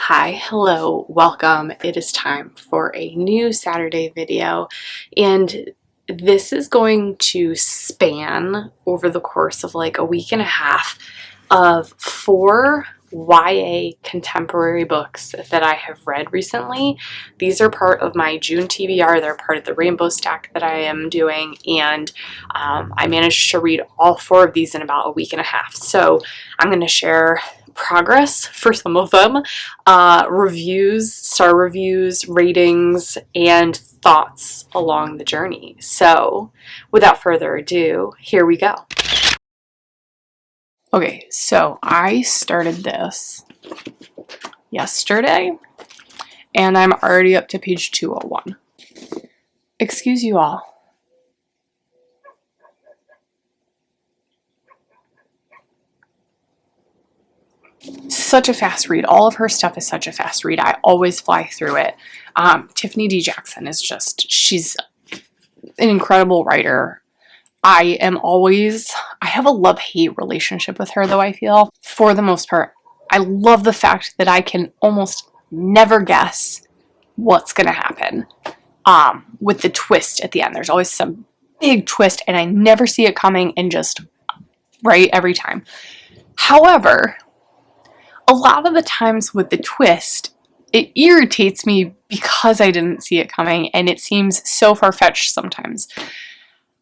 Hi, hello, welcome. It is time for a new Saturday video, and this is going to span over the course of like a week and a half of 4 YA contemporary books that I have read recently. These are part of my June TBR. They're part of the Rainbow Stack that I am doing, and I managed to read all 4 of these in about a week and a half. So I'm going to share progress for some of them, reviews, star reviews, ratings, and thoughts along the journey. So without further ado, here we go. Okay, so I started this yesterday, and I'm already up to page 201. Excuse you all. Such a fast read. All of her stuff is such a fast read. I always fly through it. Tiffany D. Jackson is she's an incredible writer. I have a love-hate relationship with her, though, I feel. For the most part, I love the fact that I can almost never guess what's going to happen with the twist at the end. There's always some big twist, and I never see it coming, and just right every time. However, a lot of the times with the twist, it irritates me because I didn't see it coming, and it seems so far-fetched sometimes.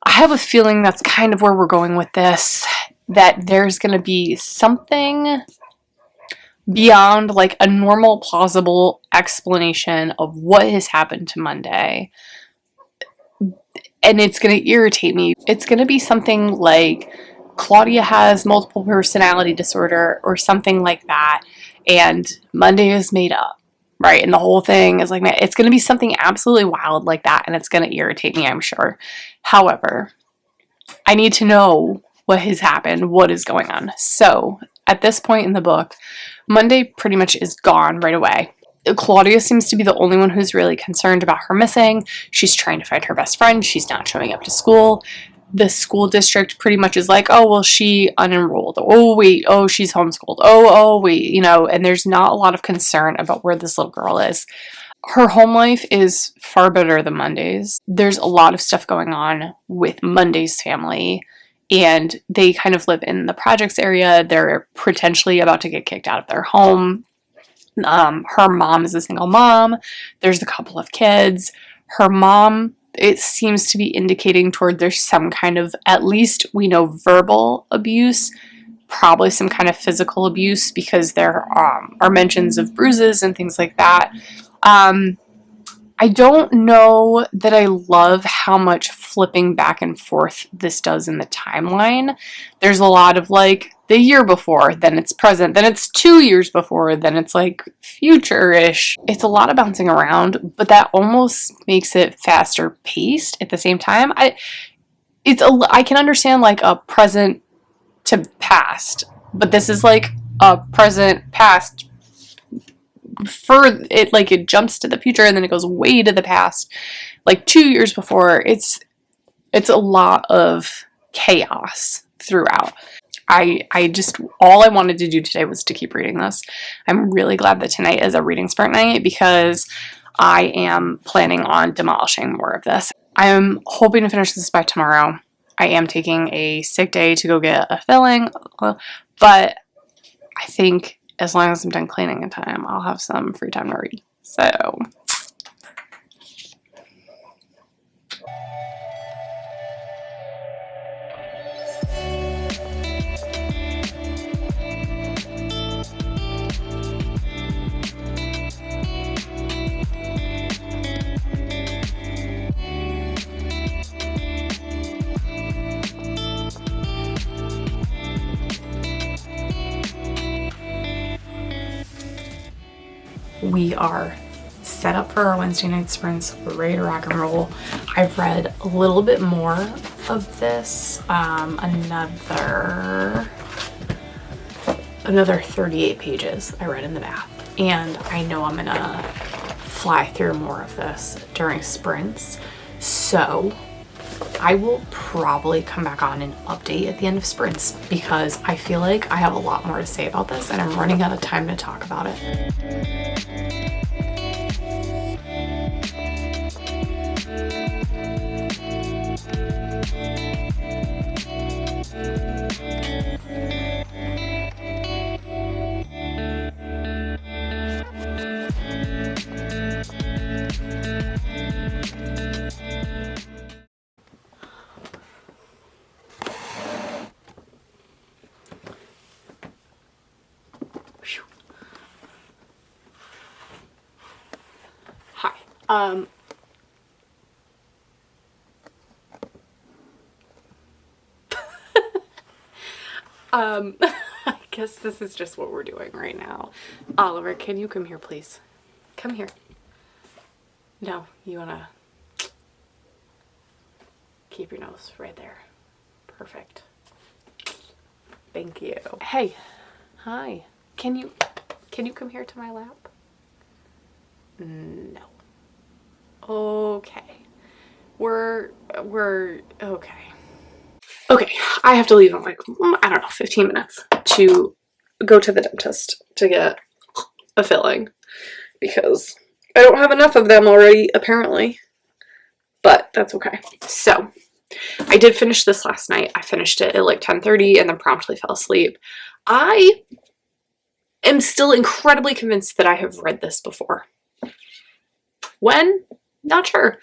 I have a feeling that's kind of where we're going with this, that there's going to be something beyond like a normal, plausible explanation of what has happened to Monday, and it's going to irritate me. It's going to be something like Claudia has multiple personality disorder or something like that, and Monday is made up, right? And the whole thing is like, it's going to be something absolutely wild like that, and it's going to irritate me, I'm sure. However, I need to know what has happened, what is going on. So at this point in the book, Monday pretty much is gone right away. Claudia seems to be the only one who's really concerned about her missing. She's trying to find her best friend. She's not showing up to school. The school district pretty much is like, oh, well, she unenrolled. Oh, wait. Oh, she's homeschooled. Oh, wait. And there's not a lot of concern about where this little girl is. Her home life is far better than Monday's. There's a lot of stuff going on with Monday's family, and they kind of live in the projects area. They're potentially about to get kicked out of their home. Her mom is a single mom. There's a couple of kids. Her mom, it seems to be indicating toward there's some kind of, at least we know, verbal abuse, probably some kind of physical abuse, because there are mentions of bruises and things like that. I don't know that I love how much flipping back and forth this does in the timeline. There's a lot of like the year before, then it's present, then it's 2 years before, then it's like future-ish. It's a lot of bouncing around, but that almost makes it faster paced at the same time. I can understand like a present to past, but this is like a present past for it, like it jumps to the future and then it goes way to the past, like 2 years before. It's a lot of chaos throughout. I just, all I wanted to do today was to keep reading this. I'm really glad that tonight is a reading sprint night, because I am planning on demolishing more of this. I am hoping to finish this by tomorrow. I am taking a sick day to go get a filling, but I think as long as I'm done cleaning in time, I'll have some free time to read. So we are set up for our Wednesday night sprints. We're ready to rock and roll. I've read a little bit more of this, another 38 pages I read in the bath, and I know I'm gonna fly through more of this during sprints. So I will probably come back on and update at the end of sprints because I feel like I have a lot more to say about this and I'm running out of time to talk about it. Hi. I guess this is just what we're doing right now. Oliver, can you come here, please? Come here. No, you wanna keep your nose right there. Perfect. Thank you. Hey. Hi. Can you come here to my lap? No. Okay. We're okay. Okay, I have to leave in like, I don't know, 15 minutes to go to the dentist to get a filling because I don't have enough of them already, apparently, but that's okay. So, I did finish this last night. I finished it at like 10:30 and then promptly fell asleep. I am still incredibly convinced that I have read this before. When? Not sure.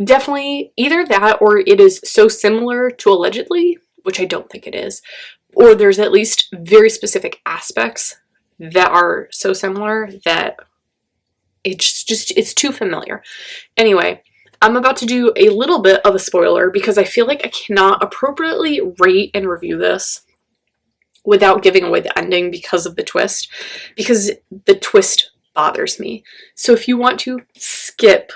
Definitely either that or it is so similar to Allegedly, which I don't think it is, or there's at least very specific aspects that are so similar that it's too familiar. Anyway, I'm about to do a little bit of a spoiler because I feel like I cannot appropriately rate and review this without giving away the ending because of the twist, because the twist bothers me. So if you want to skip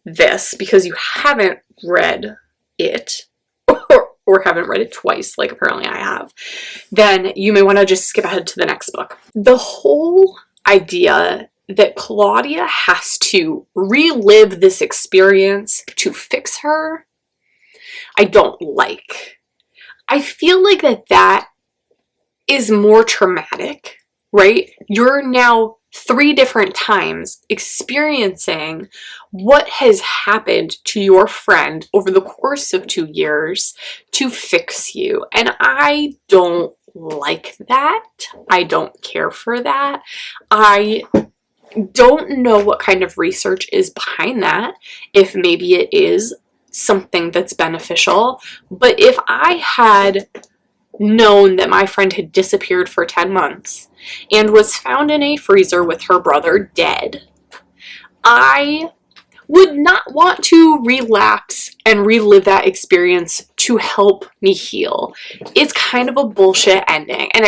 this because you haven't read it or haven't read it twice, like apparently I have, then you may want to just skip ahead to the next book. The whole idea that Claudia has to relive this experience to fix her, I don't like. I feel like that is more traumatic, right? You're now 3 different times experiencing what has happened to your friend over the course of 2 years to fix you. And I don't like that. I don't care for that. I don't know what kind of research is behind that, if maybe it is something that's beneficial. But if I had known that my friend had disappeared for 10 months and was found in a freezer with her brother dead, I would not want to relapse and relive that experience to help me heal. It's kind of a bullshit ending, and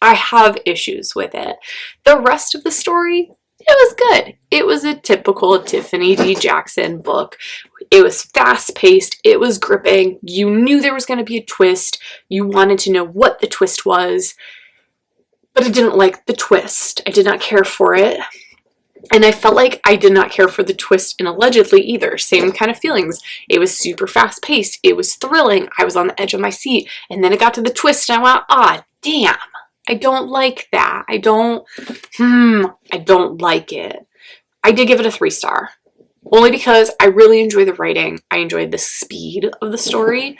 I have issues with it. The rest of the story, it was good. It was a typical Tiffany D. Jackson book. It was fast-paced. It was gripping. You knew there was going to be a twist. You wanted to know what the twist was, but I didn't like the twist. I did not care for it. And I felt like I did not care for the twist in Allegedly either. Same kind of feelings. It was super fast-paced. It was thrilling. I was on the edge of my seat. And then it got to the twist and I went, ah, damn. I don't like that. I don't like it. I did give it a 3-star. Only because I really enjoy the writing. I enjoyed the speed of the story.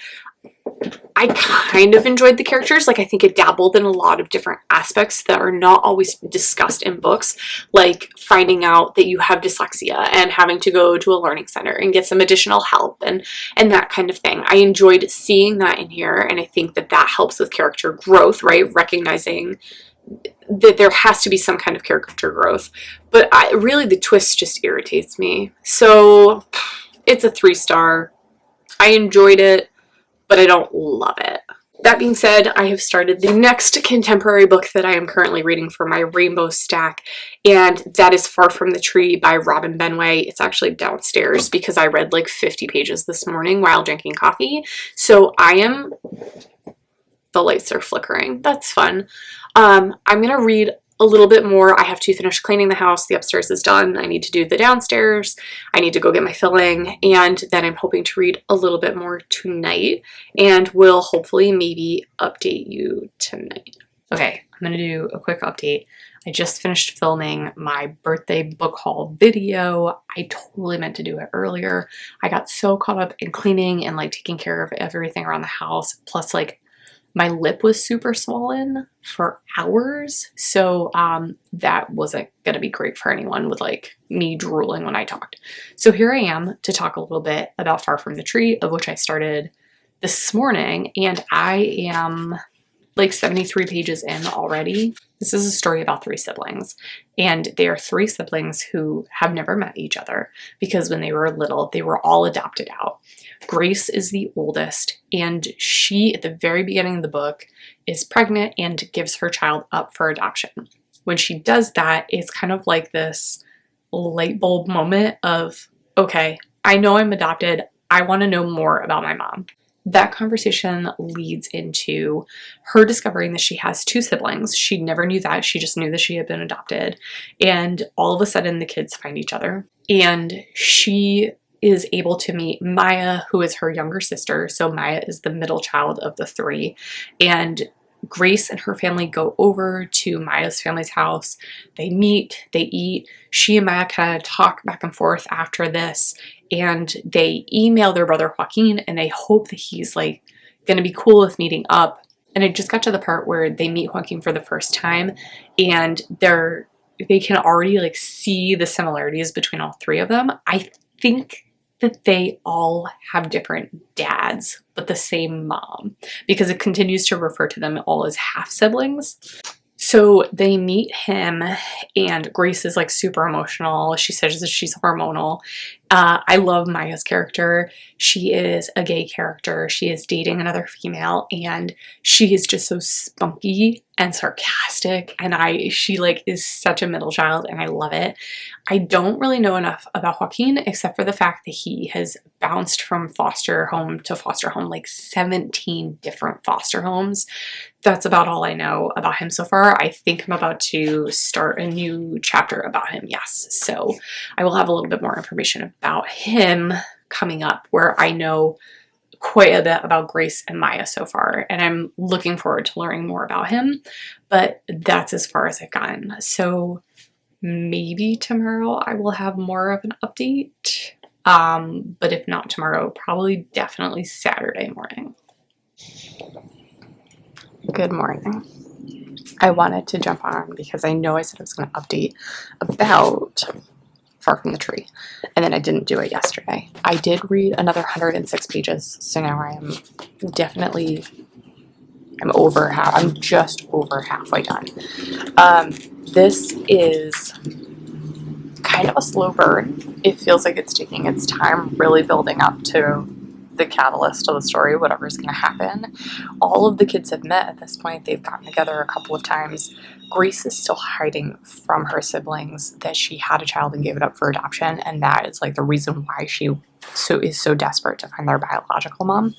I kind of enjoyed the characters. Like, I think it dabbled in a lot of different aspects that are not always discussed in books, like finding out that you have dyslexia and having to go to a learning center and get some additional help and that kind of thing. I enjoyed seeing that in here, and I think that helps with character growth, right? Recognizing that there has to be some kind of character growth. But really, the twist just irritates me. So it's a 3-star. I enjoyed it, but I don't love it. That being said, I have started the next contemporary book that I am currently reading for my rainbow stack, and that is Far From the Tree by Robin Benway. It's actually downstairs because I read like 50 pages this morning while drinking coffee. So the lights are flickering. That's fun. I'm going to read a little bit more. I have to finish cleaning the house. The upstairs is done. I need to do the downstairs. I need to go get my filling, and then I'm hoping to read a little bit more tonight, and will hopefully maybe update you tonight. Okay, I'm gonna do a quick update. I just finished filming my birthday book haul video. I totally meant to do it earlier. I got so caught up in cleaning and like taking care of everything around the house. Plus, like, my lip was super swollen for hours. So that wasn't going to be great for anyone with like me drooling when I talked. So here I am to talk a little bit about Far From the Tree, of which I started this morning. And I am like 73 pages in already. This is a story about 3 siblings, and they are 3 siblings who have never met each other because when they were little, they were all adopted out. Grace is the oldest, and she, at the very beginning of the book, is pregnant and gives her child up for adoption. When she does that, it's kind of like this light bulb moment of, okay, I know I'm adopted. I want to know more about my mom. That conversation leads into her discovering that she has 2 siblings. She never knew that. She just knew that she had been adopted. And all of a sudden, the kids find each other. And she is able to meet Maya, who is her younger sister. So Maya is the middle child of the 3. And Grace and her family go over to Maya's family's house. They meet, they eat. She and Maya kind of talk back and forth after this, and they email their brother Joaquin, and they hope that he's like going to be cool with meeting up. And it just got to the part where they meet Joaquin for the first time, and they can already like see the similarities between all 3 of them. I think that they all have different dads, but the same mom, because it continues to refer to them all as half siblings. So they meet him, and Grace is like super emotional. She says that she's hormonal. I love Maya's character. She is a gay character. She is dating another female, and she is just so spunky and sarcastic, and she like is such a middle child, and I love it. I don't really know enough about Joaquin except for the fact that he has bounced from foster home to foster home, like 17 different foster homes. That's about all I know about him so far. I think I'm about to start a new chapter about him, yes. So I will have a little bit more information about him coming up, where I know quite a bit about Grace and Maya so far, and I'm looking forward to learning more about him, but that's as far as I've gotten. So maybe tomorrow I will have more of an update, but if not tomorrow, probably definitely Saturday morning. Good morning. I wanted to jump on because I know I said I was going to update about Far From the Tree, and then I didn't do it yesterday. I did read another 106 pages, so now I am definitely, I'm just over halfway done. This is kind of a slow burn. It feels like it's taking its time, really building up to the catalyst of the story, whatever's going to happen. All of the kids have met at this point. They've gotten together a couple of times. Grace is still hiding from her siblings that she had a child and gave it up for adoption, and that is like the reason why she is so desperate to find their biological mom.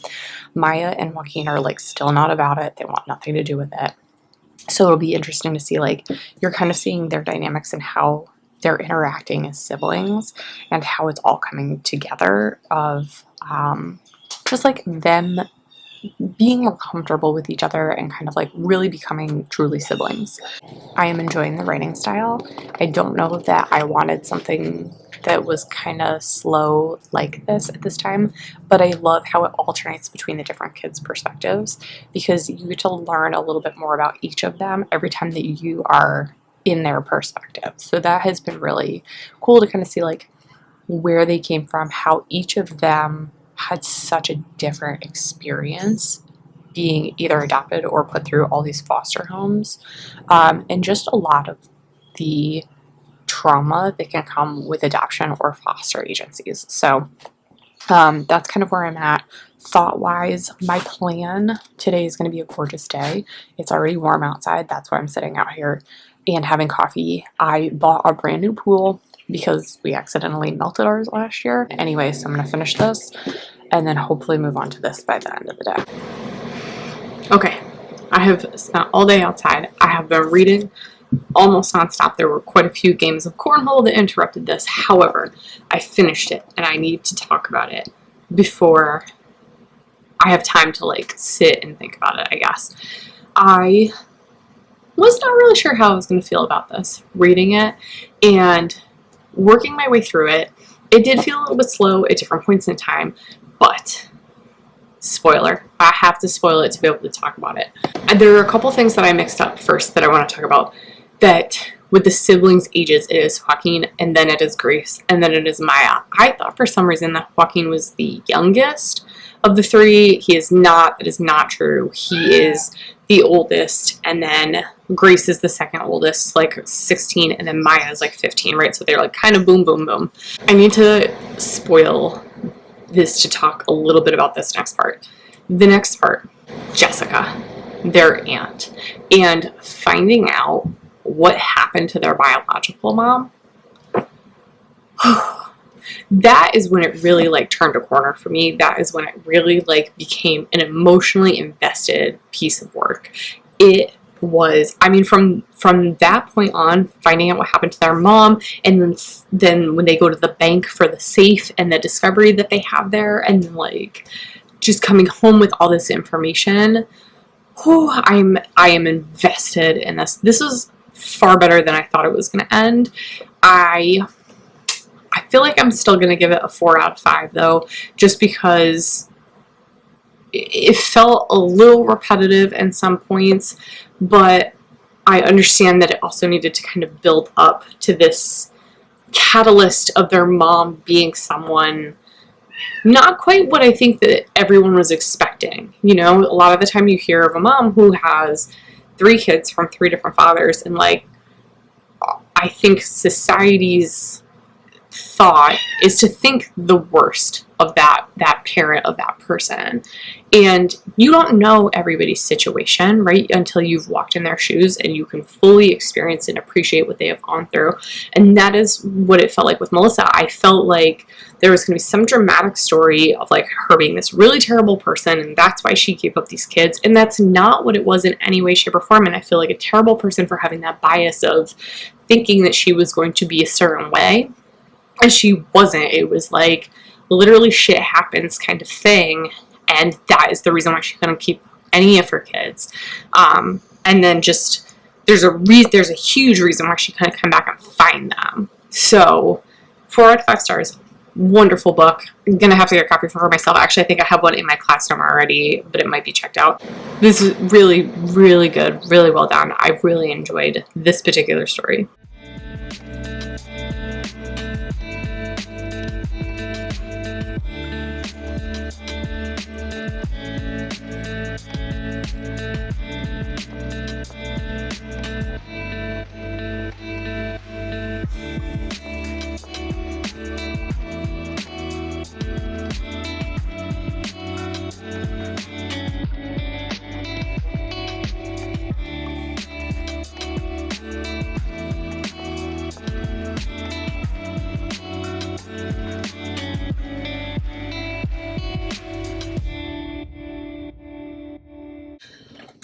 Maya and Joaquin are like still not about it. They want nothing to do with it. So it'll be interesting to see, like, you're kind of seeing their dynamics and how they're interacting as siblings and how it's all coming together of just like them being more comfortable with each other and kind of like really becoming truly siblings. I am enjoying the writing style. I don't know that I wanted something that was kind of slow like this at this time, but I love how it alternates between the different kids' perspectives, because you get to learn a little bit more about each of them every time that you are in their perspective. So that has been really cool to kind of see like where they came from, how each of them had such a different experience being either adopted or put through all these foster homes, and just a lot of the trauma that can come with adoption or foster agencies. So that's kind of where I'm at thought-wise. My plan today is going to be a gorgeous day. It's already warm outside. That's why I'm sitting out here and having coffee. I bought a brand new pool because we accidentally melted ours last year. Anyway, so I'm going to finish this and then hopefully move on to this by the end of the day. Okay, I have spent all day outside. I have been reading almost nonstop. There were quite a few games of cornhole that interrupted this. However, I finished it, and I need to talk about it before I have time to like sit and think about it, I guess. I was not really sure how I was going to feel about this, reading it and working my way through it. It did feel a little bit slow at different points in time, but spoiler, I have to spoil it to be able to talk about it. And there are a couple things that I mixed up first that I want to talk about. That with the siblings' ages, it is Joaquin, and then it is Grace, and then it is Maya. I thought for some reason that Joaquin was the youngest of the three. He is not. That is not true. He is the oldest, and then Grace is the second oldest, like 16, and then Maya is like 15, right? So they're like kind of boom, boom, boom. I need to spoil this to talk a little bit about this next part. The next part, Jessica, their aunt, and finding out what happened to their biological mom. That is when it really like turned a corner for me. That is when it really like became an emotionally invested piece of work. It was, I mean, from that point on, finding out what happened to their mom, and then when they go to the bank for the safe and the discovery that they have there, and then like just coming home with all this information. I am invested in this. This is far better than I thought it was going to end. I feel like I'm still going to give it a 4 out of 5 though, just because it felt a little repetitive in some points, but I understand that it also needed to kind of build up to this catalyst of their mom being someone not quite what I think that everyone was expecting. You know, a lot of the time you hear of a mom who has 3 kids from 3 different fathers, and like, I think society's thought is to think the worst of that parent, of that person. And you don't know everybody's situation, right, until you've walked in their shoes and you can fully experience and appreciate what they have gone through. And that is what it felt like with Melissa. I felt like there was going to be some dramatic story of like her being this really terrible person, and that's why she gave up these kids. And that's not what it was in any way, shape, or form. And I feel like a terrible person for having that bias of thinking that she was going to be a certain way. And she wasn't. It was like literally shit happens kind of thing. And that is the reason why she couldn't keep any of her kids. And then just there's a huge reason why she couldn't come back and find them. So 4 out of 5 stars. Wonderful book. I'm gonna have to get a copy for her myself. Actually, I think I have one in my classroom already, but it might be checked out. This is really, really good. Really well done. I really enjoyed this particular story.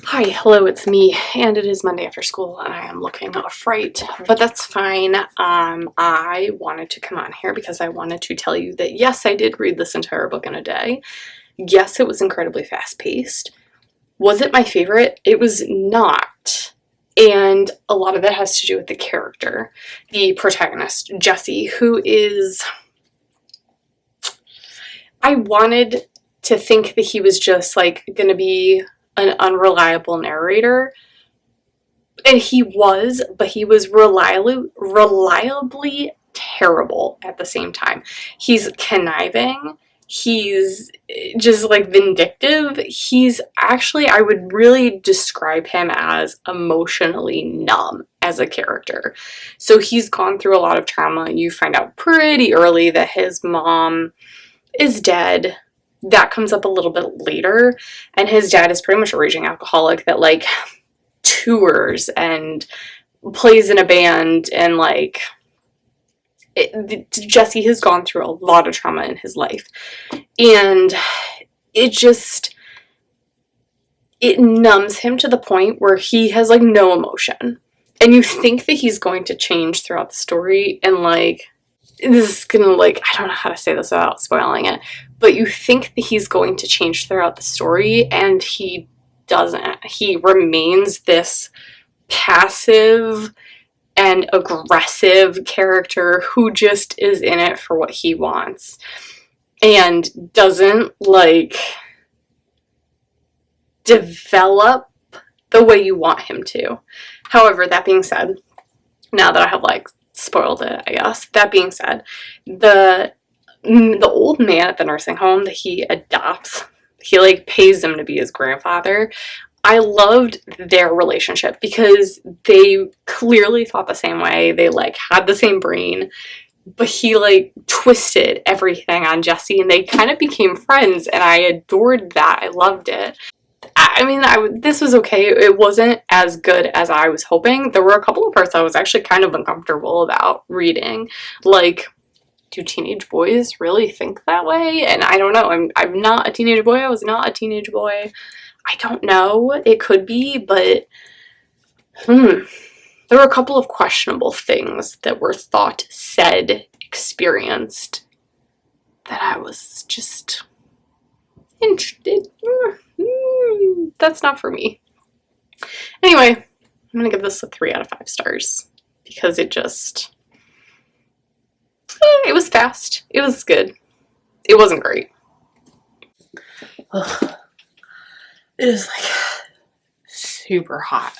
Hi, hello, it's me, and it is Monday after school, and I am looking a fright, but that's fine. I wanted to come on here because I wanted to tell you that yes, I did read this entire book in a day. Yes, it was incredibly fast-paced. Was it my favorite? It was not. And a lot of it has to do with the character, the protagonist, Jesse, who is... I wanted to think that he was just, like, gonna be an unreliable narrator, and he was, but he was reliably terrible at the same time. He's conniving, he's just like vindictive, he's actually, I would really describe him as emotionally numb as a character. So he's gone through a lot of trauma. You find out pretty early that his mom is dead. That comes up a little bit later, and his dad is pretty much a raging alcoholic that like tours and plays in a band, and like Jesse has gone through a lot of trauma in his life, and it numbs him to the point where he has like no emotion. And you think that he's going to change throughout the story, and like, this is gonna, like, I don't know how to say this without spoiling it, but you think that he's going to change throughout the story, and he doesn't. He remains this passive and aggressive character who just is in it for what he wants and doesn't, like, develop the way you want him to. However, that being said, now that I have, like, spoiled it, I guess, that being said, the old man at the nursing home that he adopts, he, like, pays him to be his grandfather. I loved their relationship because they clearly thought the same way. They, like, had the same brain, but he, like, twisted everything on Jesse, and they kind of became friends, and I adored that. I loved it. I mean, this was okay. It wasn't as good as I was hoping. There were a couple of parts I was actually kind of uncomfortable about reading. Like, do teenage boys really think that way? And I don't know. I'm not a teenage boy. I was not a teenage boy. I don't know. It could be, but there were a couple of questionable things that were thought, said, experienced that I was just interested. That's not for me. Anyway, I'm gonna give this a 3 out of 5 stars because it just, it was fast. It was good. It wasn't great. Ugh. It is, like, super hot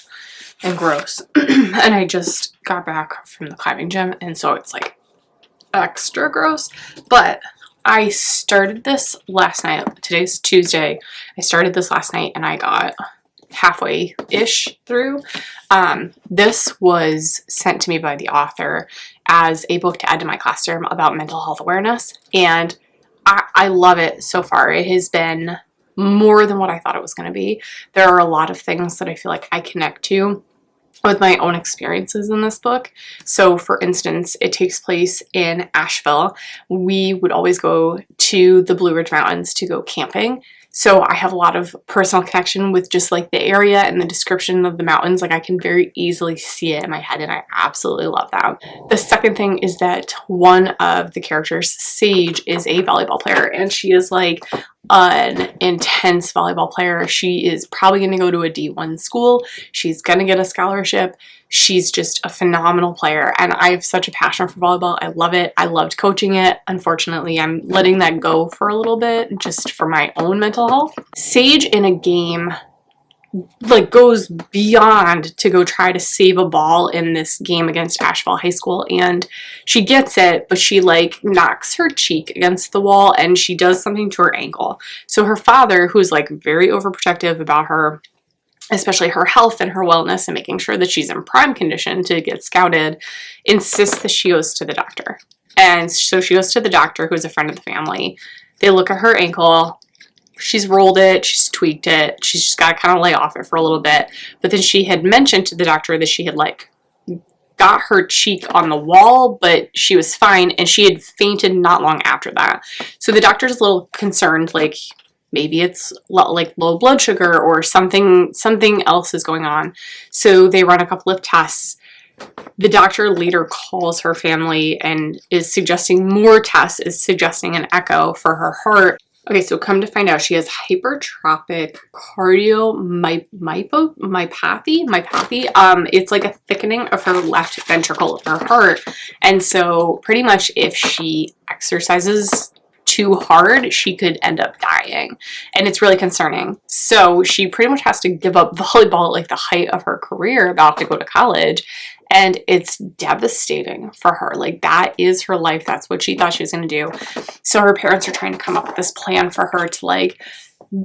and gross. And I just got back from the climbing gym, and so it's, like, extra gross. But I started this last night. Today's Tuesday. I started this last night, and I got halfway-ish through. This was sent to me by the author as a book to add to my classroom about mental health awareness, and I love it so far. It has been more than what I thought it was going to be. There are a lot of things that I feel like I connect to with my own experiences in this book. So, for instance, it takes place in Asheville. We would always go to the Blue Ridge Mountains to go camping. So I have a lot of personal connection with just, like, the area and the description of the mountains. Like, I can very easily see it in my head, and I absolutely love that. The second thing is that one of the characters, Sage, is a volleyball player, and she is, like, an intense volleyball player. She is probably going to go to a D1 school. She's going to get a scholarship. She's just a phenomenal player, and I have such a passion for volleyball. I love it. I loved coaching it. Unfortunately, I'm letting that go for a little bit just for my own mental health. Sage in a game, like, goes beyond to go try to save a ball in this game against Asheville High School, and she gets it, but she, like, knocks her cheek against the wall, and she does something to her ankle. So her father, who's, like, very overprotective about her, especially her health and her wellness and making sure that she's in prime condition to get scouted, insists that she goes to the doctor. And so she goes to the doctor, who's a friend of the family. They look at her ankle. She's rolled it. She's tweaked it. She's just got to kind of lay off it for a little bit. But then she had mentioned to the doctor that she had, like, got her cheek on the wall, but she was fine, and she had fainted not long after that. So the doctor's a little concerned, like, maybe it's, like, low blood sugar or something else is going on. So they run a couple of tests. The doctor later calls her family and is suggesting more tests, is suggesting an echo for her heart. Okay, so come to find out, she has hypertrophic cardiomyopathy. It's like a thickening of her left ventricle of her heart. And so pretty much if she exercises too hard, she could end up dying. And it's really concerning. So she pretty much has to give up volleyball at, like, the height of her career, about to go to college. And it's devastating for her. Like, that is her life. That's what she thought she was going to do. So her parents are trying to come up with this plan for her to, like,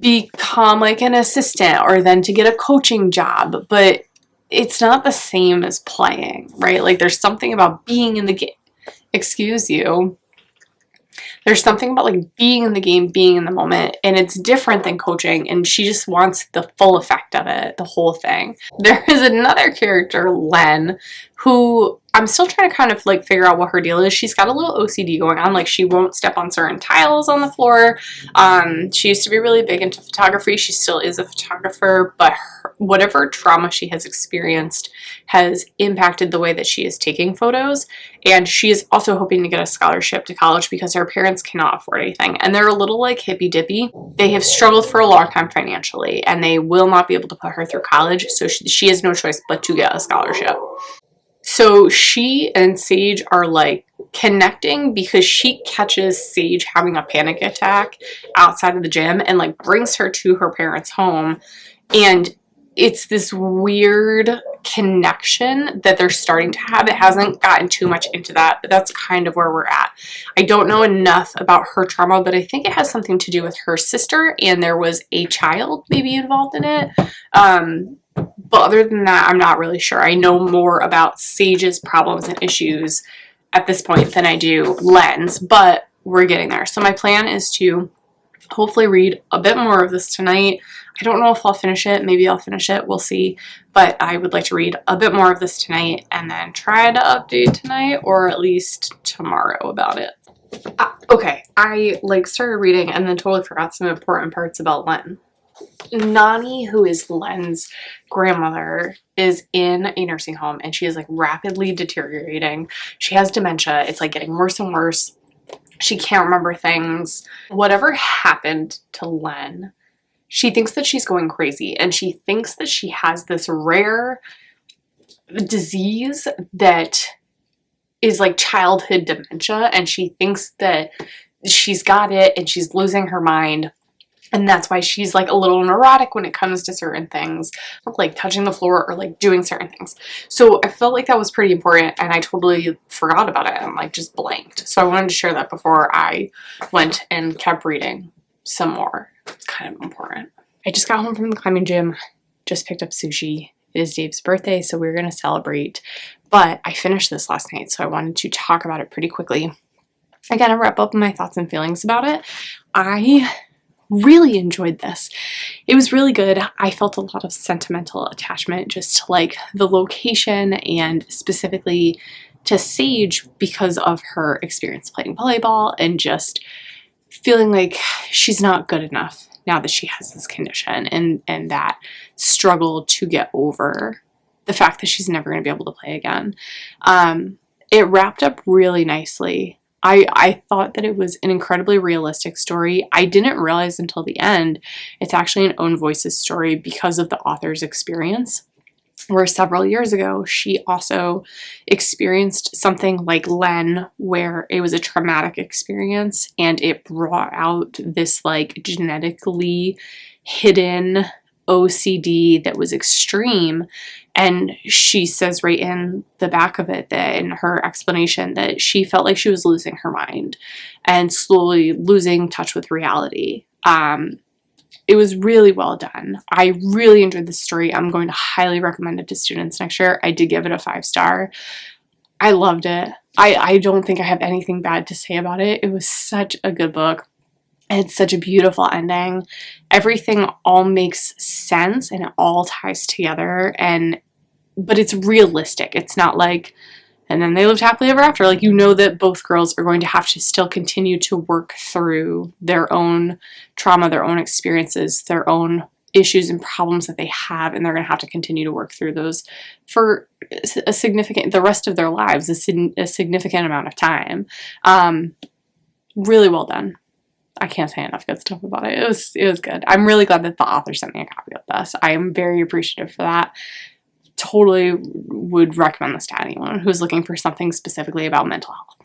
become, like, an assistant or then to get a coaching job. But it's not the same as playing, right? Like, there's something about being in the game. Excuse you. There's something about, like, being in the game, being in the moment, and it's different than coaching, and she just wants the full effect of it, the whole thing. There is another character, Len, who I'm still trying to kind of, like, figure out what her deal is. She's got a little OCD going on. Like, she won't step on certain tiles on the floor. She used to be really big into photography. She still is a photographer, but whatever trauma she has experienced has impacted the way that she is taking photos, and she is also hoping to get a scholarship to college because her parents cannot afford anything, and they're a little like hippy dippy. They have struggled for a long time financially, and they will not be able to put her through college, so she has no choice but to get a scholarship. So she and Sage are like connecting because she catches Sage having a panic attack outside of the gym and like brings her to her parents' home, and it's this weird connection that they're starting to have. It hasn't gotten too much into that, but that's kind of where we're at. I don't know enough about her trauma, but I think it has something to do with her sister, and there was a child maybe involved in it. But other than that, I'm not really sure. I know more about Sage's problems and issues at this point than I do Len's, but we're getting there. So my plan is to hopefully read a bit more of this tonight. I don't know if I'll finish it. Maybe I'll finish it. We'll see. But I would like to read a bit more of this tonight and then try to update tonight or at least tomorrow about it. Okay, I started reading and then totally forgot some important parts about Len. Nani, who is Len's grandmother, is in a nursing home and she is like rapidly deteriorating. She has dementia. It's like getting worse and worse. She can't remember things. Whatever happened to Len, she thinks that she's going crazy, and she thinks that she has this rare disease that is like childhood dementia, and she thinks that she's got it and she's losing her mind. And that's why she's like a little neurotic when it comes to certain things, like touching the floor or like doing certain things. So I felt like that was pretty important, and I totally forgot about it and like just blanked. So I wanted to share that before I went and kept reading some more. It's kind of important. I just got home from the climbing gym, just picked up sushi. It is Dave's birthday, so we're going to celebrate. But I finished this last night, so I wanted to talk about it pretty quickly. I kind of wrap up my thoughts and feelings about it. I really enjoyed this. It was really good. I felt a lot of sentimental attachment just to like the location and specifically to Sage because of her experience playing volleyball and just feeling like she's not good enough now that she has this condition, and that struggle to get over the fact that she's never going to be able to play again. It wrapped up really nicely. I thought that it was an incredibly realistic story. I didn't realize until the end it's actually an Own Voices story because of the author's experience, where several years ago she also experienced something like Len, where it was a traumatic experience and it brought out this like genetically hidden OCD that was extreme. And she says right in the back of it, that in her explanation, that she felt like she was losing her mind and slowly losing touch with reality. It was really well done. I really enjoyed the story. I'm going to highly recommend it to students next year. I did give it a 5-star. I loved it. I don't think I have anything bad to say about it. It was such a good book. It's such a beautiful ending. Everything all makes sense and it all ties together, but it's realistic. It's not like, and then they lived happily ever after. Like, you know that both girls are going to have to still continue to work through their own trauma, their own experiences, their own issues and problems that they have, and they're going to have to continue to work through those for the rest of their lives, a significant amount of time. Really well done. I can't say enough good stuff about it. It was good. I'm really glad that the author sent me a copy of this. I am very appreciative for that. Totally would recommend this to anyone who's looking for something specifically about mental health.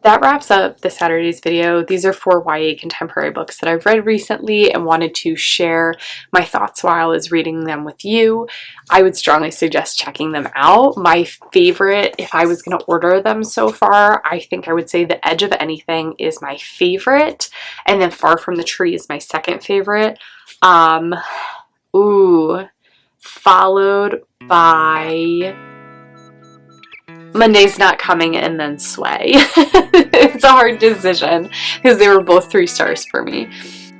That wraps up this Saturday's video. These are 4 YA contemporary books that I've read recently and wanted to share my thoughts while I was reading them with you. I would strongly suggest checking them out. My favorite, if I was going to order them so far, I think I would say The Edge of Anything is my favorite, and then Far from the Tree is my second favorite. Followed by Monday's Not Coming and then Sway. It's a hard decision because they were both 3 stars for me.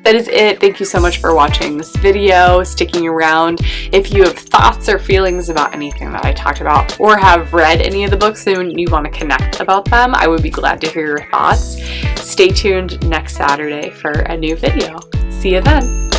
That is it. Thank you so much for watching this video, sticking around. If you have thoughts or feelings about anything that I talked about or have read any of the books and you want to connect about them, I would be glad to hear your thoughts. Stay tuned next Saturday for a new video. See you then.